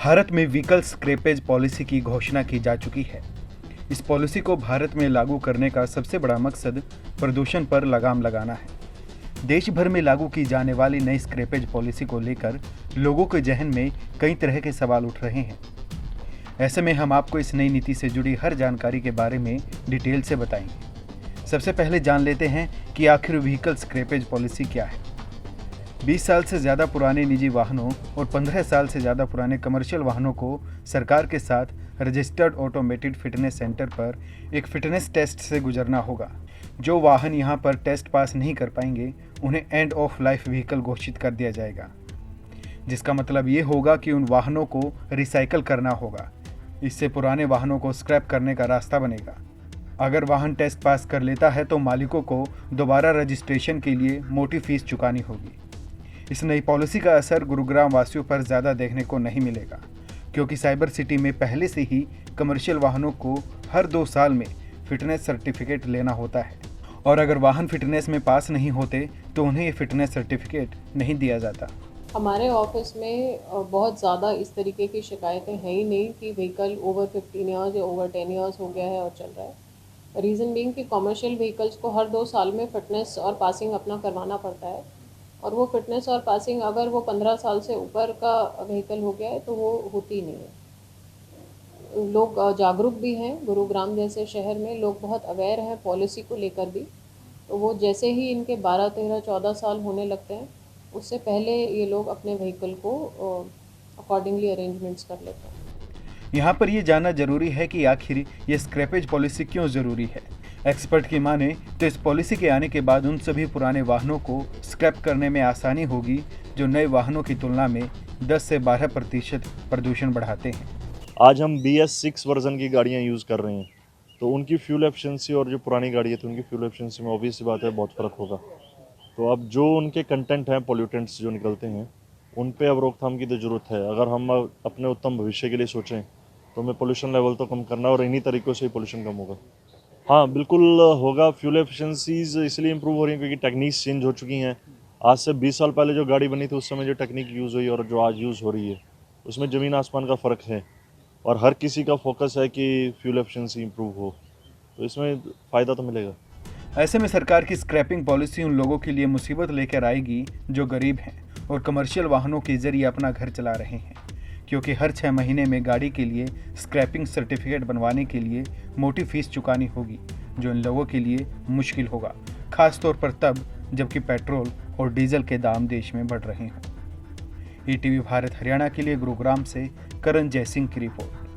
भारत में vehicle scrappage policy की घोषणा की जा चुकी है। इस पॉलिसी को भारत में लागू करने का सबसे बड़ा मकसद प्रदूषण पर लगाम लगाना है। देश भर में लागू की जाने वाली नई स्क्रैपेज पॉलिसी को लेकर लोगों के जहन में कई तरह के सवाल उठ रहे हैं। ऐसे में हम आपको इस नई नीति से जुड़ी हर जानकारी के बारे में डिटेल से बताएंगे। सबसे पहले जान लेते हैं कि आखिर व्हीकल स्क्रैपेज पॉलिसी क्या है। 20 साल से ज़्यादा पुराने निजी वाहनों और 15 साल से ज़्यादा पुराने कमर्शियल वाहनों को सरकार के साथ रजिस्टर्ड ऑटोमेटेड फिटनेस सेंटर पर एक फिटनेस टेस्ट से गुजरना होगा। जो वाहन यहां पर टेस्ट पास नहीं कर पाएंगे उन्हें एंड ऑफ लाइफ व्हीकल घोषित कर दिया जाएगा, जिसका मतलब ये होगा कि उन वाहनों को रिसाइकल करना होगा। इससे पुराने वाहनों को स्क्रैप करने का रास्ता बनेगा। अगर वाहन टेस्ट पास कर लेता है तो मालिकों को दोबारा रजिस्ट्रेशन के लिए मोटी फीस चुकानी होगी। इस नई पॉलिसी का असर गुरुग्राम वासियों पर ज़्यादा देखने को नहीं मिलेगा, क्योंकि साइबर सिटी में पहले से ही कमर्शियल वाहनों को हर 2 साल में फिटनेस सर्टिफिकेट लेना होता है, और अगर वाहन फिटनेस में पास नहीं होते तो उन्हें ये फिटनेस सर्टिफिकेट नहीं दिया जाता। हमारे ऑफिस में बहुत ज़्यादा इस तरीके की शिकायतें हैं ही नहीं कि व्हीकल ओवर 15 ईयर्स या ओवर 10 ईयर्स हो गया है और चल रहा है। रीज़न बीइंग कि कमर्शियल व्हीकल्स को हर 2 साल में फ़िटनेस और पासिंग अपना करवाना पड़ता है, और वो फिटनेस और पासिंग अगर वो 15 साल से ऊपर का व्हीकल हो गया है तो वो होती नहीं है। लोग जागरूक भी हैं, गुरुग्राम जैसे शहर में लोग बहुत अवेयर हैं पॉलिसी को लेकर भी। तो वो जैसे ही इनके 12, 13, 14 साल होने लगते हैं, उससे पहले ये लोग अपने व्हीकल को अकॉर्डिंगली अरेंजमेंट्स कर लेते हैं। यहाँ पर ये जानना जरूरी है कि आखिर ये स्क्रैपेज पॉलिसी क्यों ज़रूरी है। एक्सपर्ट की माने तो इस पॉलिसी के आने के बाद उन सभी पुराने वाहनों को स्क्रैप करने में आसानी होगी जो नए वाहनों की तुलना में 10 से 12% प्रदूषण बढ़ाते हैं। आज हम BS6 वर्जन की गाड़ियाँ यूज़ कर रहे हैं, तो उनकी फ्यूल एफिशिएंसी और जो पुरानी गाड़ी है तो उनकी फ्यूल एफिशिएंसी में ऑब्वियस सी बात है बहुत फ़र्क होगा। तो अब जो उनके कंटेंट हैं, पॉल्यूटेंट्स जो निकलते हैं, उन पे अब रोकथाम की तो ज़रूरत है। अगर हम अपने उत्तम भविष्य के लिए सोचें तो हमें पोल्यूशन लेवल तो कम करना, और इन्हीं तरीक़ों से ही पोल्यूशन कम होगा। हाँ बिल्कुल होगा। फ्यूल एफिशिएंसीज इसलिए इंप्रूव हो रही हैं क्योंकि टेक्निक्स चेंज हो चुकी हैं। आज से 20 साल पहले जो गाड़ी बनी थी उस समय जो टेक्निक यूज़ हुई और जो आज यूज़ हो रही है उसमें ज़मीन आसमान का फ़र्क है, और हर किसी का फोकस है कि फ्यूल एफिशिएंसी इंप्रूव हो, तो इसमें फ़ायदा तो मिलेगा। ऐसे में सरकार की स्क्रैपिंग पॉलिसी उन लोगों के लिए मुसीबत लेकर आएगी जो गरीब हैं और कमर्शियल वाहनों के जरिए अपना घर चला रहे हैं, क्योंकि हर 6 महीने में गाड़ी के लिए स्क्रैपिंग सर्टिफिकेट बनवाने के लिए मोटी फीस चुकानी होगी, जो इन लोगों के लिए मुश्किल होगा, खास तौर पर तब जबकि पेट्रोल और डीजल के दाम देश में बढ़ रहे हों। ETV भारत हरियाणा के लिए गुरुग्राम से करण जयसिंह की रिपोर्ट।